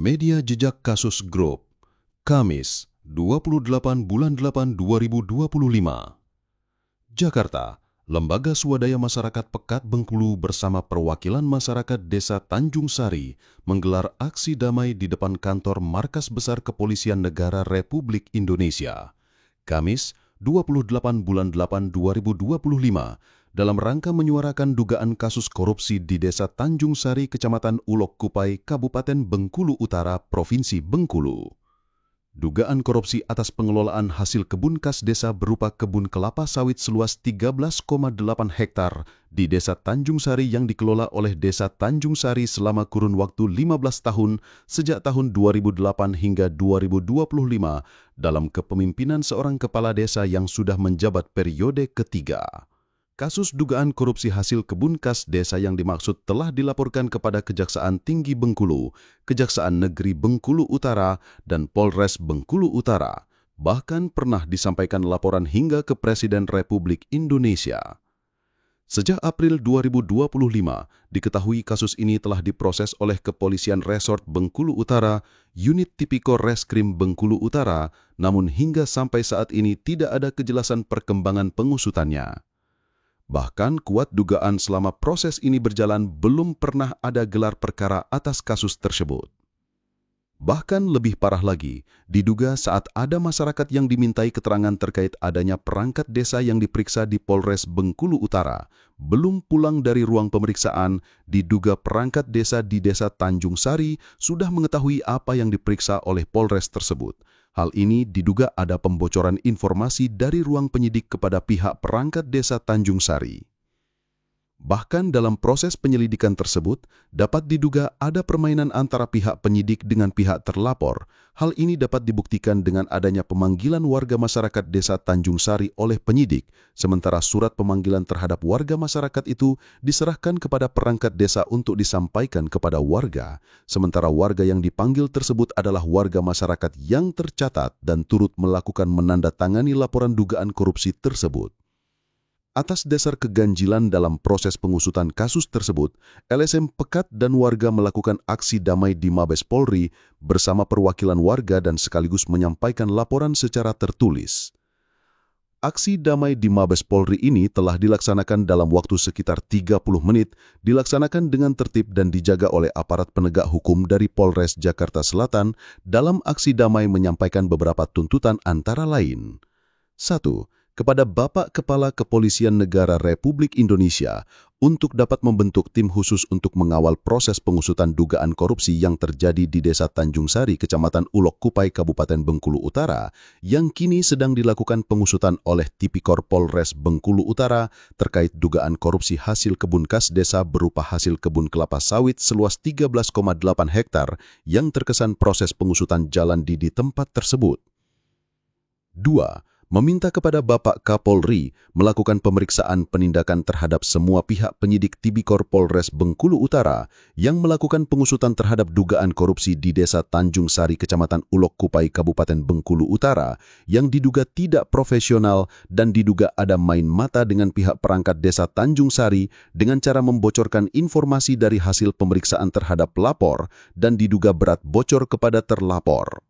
Media Jejak Kasus Group, Kamis, 28 bulan 8 2025. Jakarta, Lembaga Swadaya Masyarakat Pekat Bengkulu bersama perwakilan masyarakat Desa Tanjung Sari menggelar aksi damai di depan kantor Markas Besar Kepolisian Negara Republik Indonesia. Kamis, 28 bulan 8 2025, dalam rangka menyuarakan dugaan kasus korupsi di Desa Tanjung Sari, Kecamatan Ulok Kupai, Kabupaten Bengkulu Utara, Provinsi Bengkulu. Dugaan korupsi atas pengelolaan hasil kebun kas desa berupa kebun kelapa sawit seluas 13,8 hektar di Desa Tanjung Sari yang dikelola oleh Desa Tanjung Sari selama kurun waktu 15 tahun sejak tahun 2008 hingga 2025 dalam kepemimpinan seorang kepala desa yang sudah menjabat periode ketiga. Kasus dugaan korupsi hasil kebun kas desa yang dimaksud telah dilaporkan kepada Kejaksaan Tinggi Bengkulu, Kejaksaan Negeri Bengkulu Utara, dan Polres Bengkulu Utara. Bahkan pernah disampaikan laporan hingga ke Presiden Republik Indonesia. Sejak April 2025, diketahui kasus ini telah diproses oleh Kepolisian Resort Bengkulu Utara, Unit Tipikor Reskrim Bengkulu Utara, namun hingga sampai saat ini tidak ada kejelasan perkembangan pengusutannya. Bahkan kuat dugaan selama proses ini berjalan belum pernah ada gelar perkara atas kasus tersebut. Bahkan lebih parah lagi, diduga saat ada masyarakat yang dimintai keterangan terkait adanya perangkat desa yang diperiksa di Polres Bengkulu Utara, belum pulang dari ruang pemeriksaan, diduga perangkat desa di Desa Tanjung Sari sudah mengetahui apa yang diperiksa oleh Polres tersebut. Hal ini diduga ada pembocoran informasi dari ruang penyidik kepada pihak perangkat Desa Tanjung Sari. Bahkan dalam proses penyelidikan tersebut, dapat diduga ada permainan antara pihak penyidik dengan pihak terlapor. Hal ini dapat dibuktikan dengan adanya pemanggilan warga masyarakat Desa Tanjung Sari oleh penyidik, sementara surat pemanggilan terhadap warga masyarakat itu diserahkan kepada perangkat desa untuk disampaikan kepada warga, sementara warga yang dipanggil tersebut adalah warga masyarakat yang tercatat dan turut melakukan menandatangani laporan dugaan korupsi tersebut. Atas dasar keganjilan dalam proses pengusutan kasus tersebut, LSM Pekat dan warga melakukan aksi damai di Mabes Polri bersama perwakilan warga dan sekaligus menyampaikan laporan secara tertulis. Aksi damai di Mabes Polri ini telah dilaksanakan dalam waktu sekitar 30 menit, dilaksanakan dengan tertib dan dijaga oleh aparat penegak hukum dari Polres Jakarta Selatan dalam aksi damai menyampaikan beberapa tuntutan antara lain. 1. Kepada Bapak Kepala Kepolisian Negara Republik Indonesia untuk dapat membentuk tim khusus untuk mengawal proses pengusutan dugaan korupsi yang terjadi di Desa Tanjung Sari, Kecamatan Ulok Kupai, Kabupaten Bengkulu Utara, yang kini sedang dilakukan pengusutan oleh Tipikor Polres Bengkulu Utara terkait dugaan korupsi hasil kebun kas desa berupa hasil kebun kelapa sawit seluas 13,8 hektar yang terkesan proses pengusutan jalan di tempat tersebut. 2. Meminta kepada Bapak Kapolri melakukan pemeriksaan penindakan terhadap semua pihak penyidik Tipikor Polres Bengkulu Utara yang melakukan pengusutan terhadap dugaan korupsi di Desa Tanjung Sari, Kecamatan Ulok Kupai, Kabupaten Bengkulu Utara yang diduga tidak profesional dan diduga ada main mata dengan pihak perangkat Desa Tanjung Sari dengan cara membocorkan informasi dari hasil pemeriksaan terhadap pelapor dan diduga berat bocor kepada terlapor.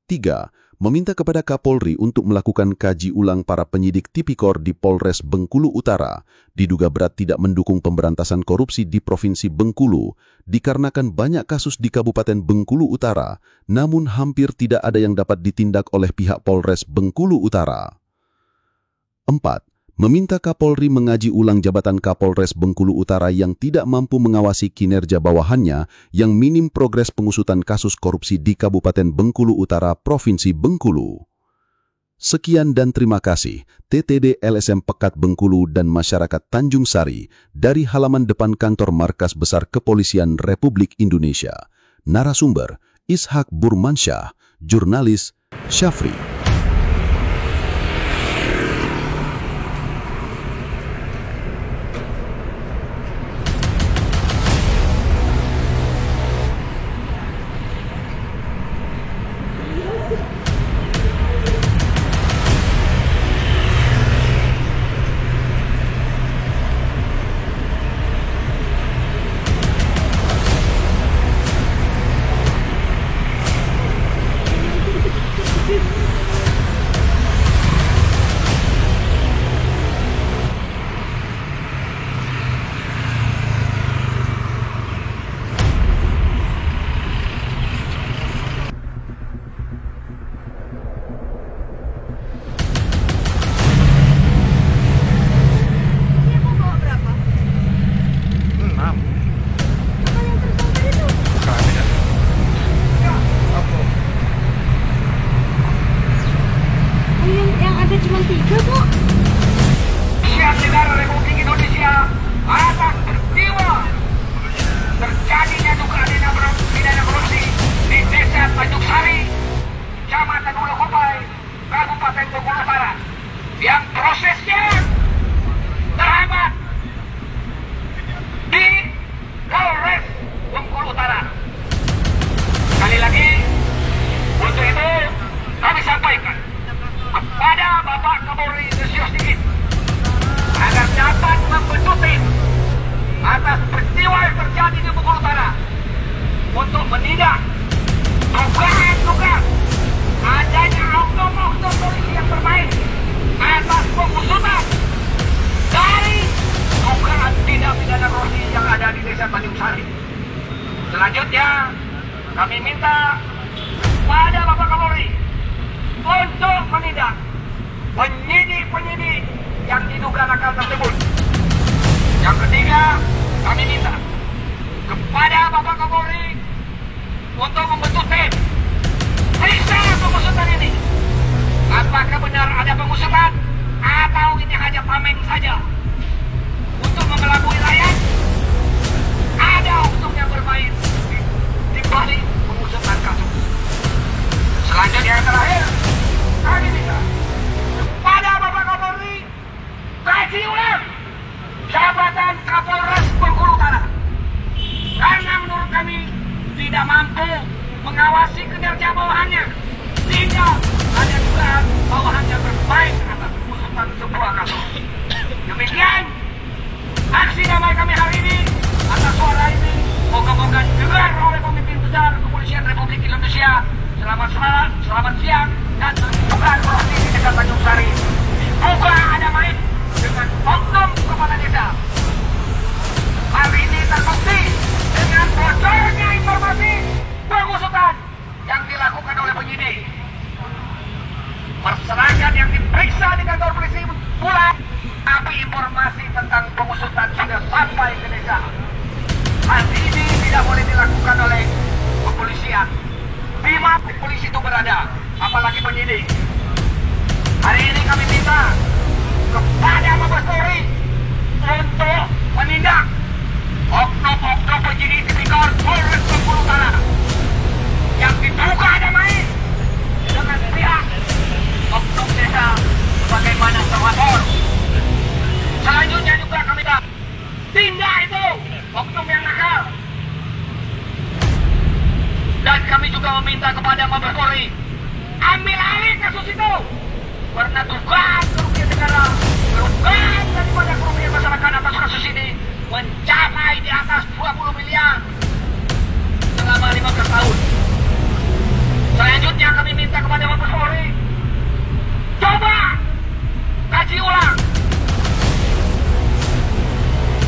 3. Meminta kepada Kapolri untuk melakukan kaji ulang para penyidik Tipikor di Polres Bengkulu Utara, diduga berat tidak mendukung pemberantasan korupsi di Provinsi Bengkulu, dikarenakan banyak kasus di Kabupaten Bengkulu Utara, namun hampir tidak ada yang dapat ditindak oleh pihak Polres Bengkulu Utara. 4. Meminta Kapolri mengaji ulang jabatan Kapolres Bengkulu Utara yang tidak mampu mengawasi kinerja bawahannya yang minim progres pengusutan kasus korupsi di Kabupaten Bengkulu Utara, Provinsi Bengkulu. Sekian dan terima kasih, TTD LSM Pekat Bengkulu dan masyarakat Tanjung Sari dari halaman depan kantor Markas Besar Kepolisian Republik Indonesia. Narasumber, Ishak Burmansyah, jurnalis, Syafri. di Bengkulu Utara untuk menindak dugaan adanya oknum-oknum polisi yang bermain atas pengusutan dari dugaan tindak pidana korupsi yang ada di Desa Tanjung Sari. Selanjutnya, kami minta pada Bapak Kapolri untuk menindak penyidik-penyidik yang diduga nakal tersebut. Yang ketiga, kami minta kepada Bapak Kapolri untuk membentuk tim periksa pengusutan ini. Apakah benar ada pengusutan atau ini hanya tameng saja untuk mengelabui rakyat? Ada oknum yang bermain di balik pengusutan kasus. Selanjutnya yang terakhir, kami minta kepada Bapak Kapolri kaji ulang jabatan Kapolres Bengkulu Utara, karena menurut kami tidak mampu mengawasi kinerja bawahannya, sehingga ada dugaan bawahannya bermain atas pengusutan sebuah kasus. Demikian aksi damai kami hari ini. Atas suara ini moga-moga didengar oleh pemimpin besar Kepolisian Republik Indonesia. Selamat siang, dan dugaan korupsi di Desa Tanjung Sari diduga ada main dengan oknum kepala desa. Hal ini terbukti dengan bocornya informasi pengusutan yang dilakukan oleh penyidik. Masyarakat yang diperiksa di kantor polisi pulang, tapi informasi tentang pengusutan sudah sampai ke desa. Hal ini tidak boleh dilakukan oleh kepolisian di mana polisi itu berada, apalagi penyidik. Hari ini kami minta kepada Mabes Polri untuk menindak oknum-oknum penyidik tipikor Polres Bengkulu Utara yang diduga ada main dengan pihak oknum desa sebagaimana terlapor. Selanjutnya juga kami minta tindak itu oknum yang nakal. Dan kami juga meminta kepada Mabes Polri ambil alih kasus itu, karena dugaan kerugian negara, dugaan daripada kerugian masyarakat atas kasus ini mencapai di atas 20 miliar selama 15 tahun. Selanjutnya kami minta kepada Mabes Polri coba kaji ulang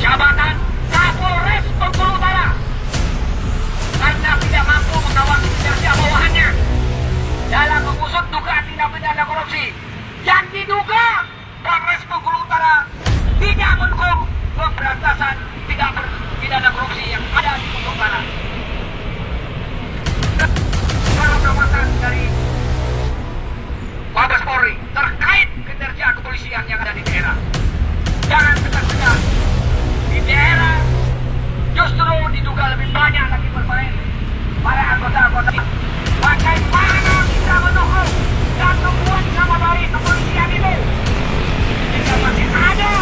jabatan Kapolres Bengkulu Utara, karena tidak mampu mengawasi kinerja bawahannya dalam mengusut dugaan tindak pidana korupsi yang diduga Polres Bengkulu Utara tidak mendukung pemberantasan tindak pidana korupsi yang ada di Bengkulu Utara. Pengawasan dari Mabes Polri terkait kinerja kepolisian yang ada di daerah. Jangan segan-segan di daerah justru diduga lebih banyak lagi bermain para anggota-anggota. Bagaimana kita mendukung dan membuat nama baik kepolisian itu jika masih ada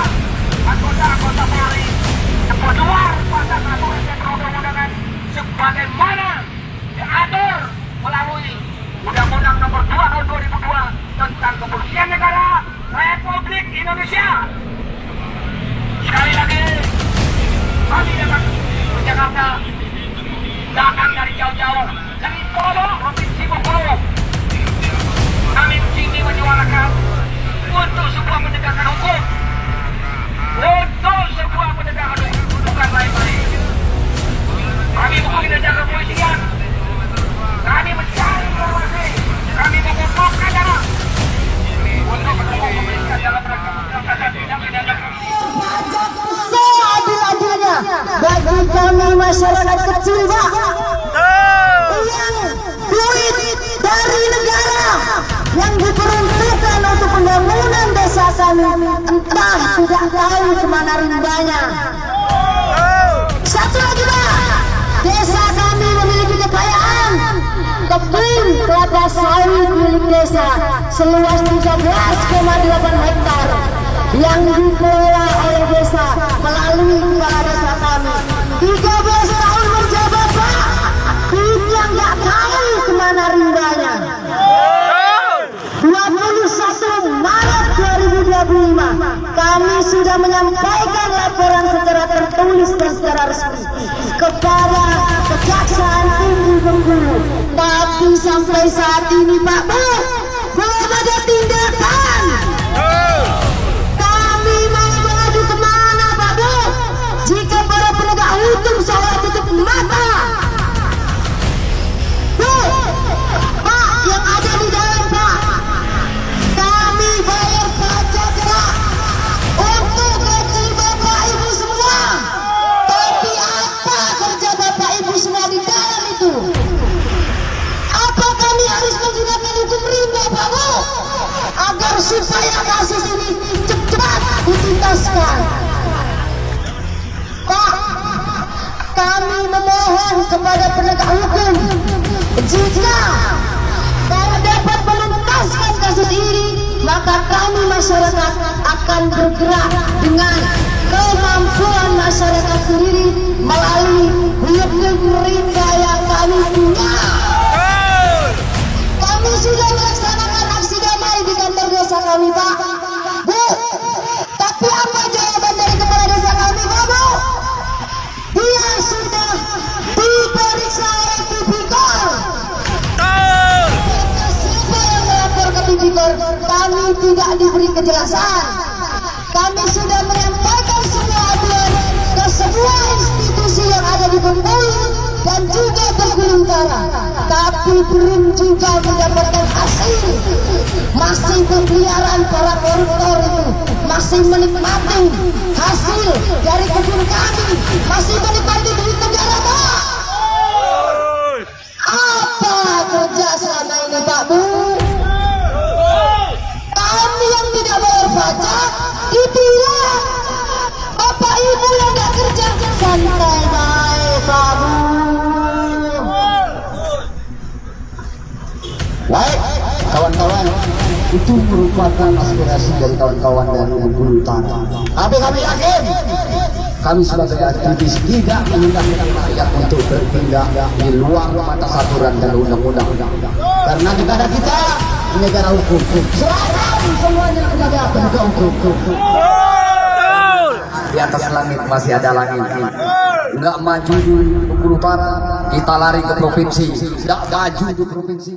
anggota-anggota Polri yang berluar pada aturan dan perundang-undangan sebagaimana diatur melalui Undang-Undang Nomor 2 Tahun 2002 tentang Kepolisian Negara Republik Indonesia. Sekali lagi, kami datang ke Jakarta, datang dari jauh-jauh, dari Solo, Provinsi Bengkulu. Kami sini menyuarakan untuk sebuah penegakan hukum, untuk sebuah penegakan hukum, bukan lain-lain. Kami bukan kinerja kepolisian, kami mencari informasi, kami mengumpulkan dana untuk mendukung pemerintah dalam rangka pemberantasan tindak pidana korupsi. Seadil-adilnya bagi kami masyarakat kecil, Pak, yang duit dari negara yang diperuntukkan untuk pembangunan desa kami entah tidak tahu kemana rimbanya. Satu lagi, Pak, desa kami memiliki kekayaan kebun kelapa sawit milik desa seluas 13,8 hektar yang dikelola oleh desa melalui kepala desa kami. 13 tahun menjabat, Pak, duitnya nggak tahu kemana rimbanya. 21 Maret 2025 kami sudah sudah menyampaikan laporan secara tertulis dan secara resmi kepada Kejaksaan Tinggi Bengkulu. Tapi sampai saat ini Pak Bu, belum ada tindakan. Kami mau mengadu kemana Pak Bu? Jika para penegak hukum seolah tutup mata. Bu, Pak, yang ada di dalam Pak, kami bayar pajak Pak untuk gaji Bapak Ibu semua. Tapi apa kerja Bapak Ibu semua di dalam itu? Apa kami harus menggunakan hukum rimba Pak Bu, agar supaya kasus ini cepat dituntaskan? Pak, kami memohon kepada penegak hukum, jika kalau dapat menuntaskan kasus ini, maka kami masyarakat akan bergerak dengan kemampuan masyarakat sendiri melalui hukum rimba yang kami punya. Kami sudah melaksanakan aksi damai di kantor desa kami Pak Bu, tapi apa jawaban dari kepala desa kami Pak Bu? Dia sudah diperiksa oleh tipikor. Siapa yang melapor ke tipikor? Kami tidak diberi kejelasan. Kami sudah menyampaikan semua aduan ke semua institusi yang ada di Bengkulu dan juga Bengkulu Utara, tapi belum juga mendapatkan hasil. Masih berkeliaran para koruptor itu, masih menikmati hasil dari kebun kami, masih menikmati duit negara Pak. Apa kerja selama ini Pak Bu? Kami yang tidak bayar pajak ditilang. Bapak Ibu yang gak kerja santai baik Pak Bu. Baik, kawan-kawan, itu merupakan aspirasi dari kawan-kawan dari Bengkulu Utara. Tapi kami yakin, kami sebagai aktivis tidak mengundang rakyat untuk bertindak di luar batas aturan dan undang-undang. Karena negara kita negara hukum. Serahkan semuanya kepada penegak hukum. Di atas langit masih ada langit. Enggak maju di Bengkulu Utara, kita lari ke provinsi. Enggak maju di provinsi.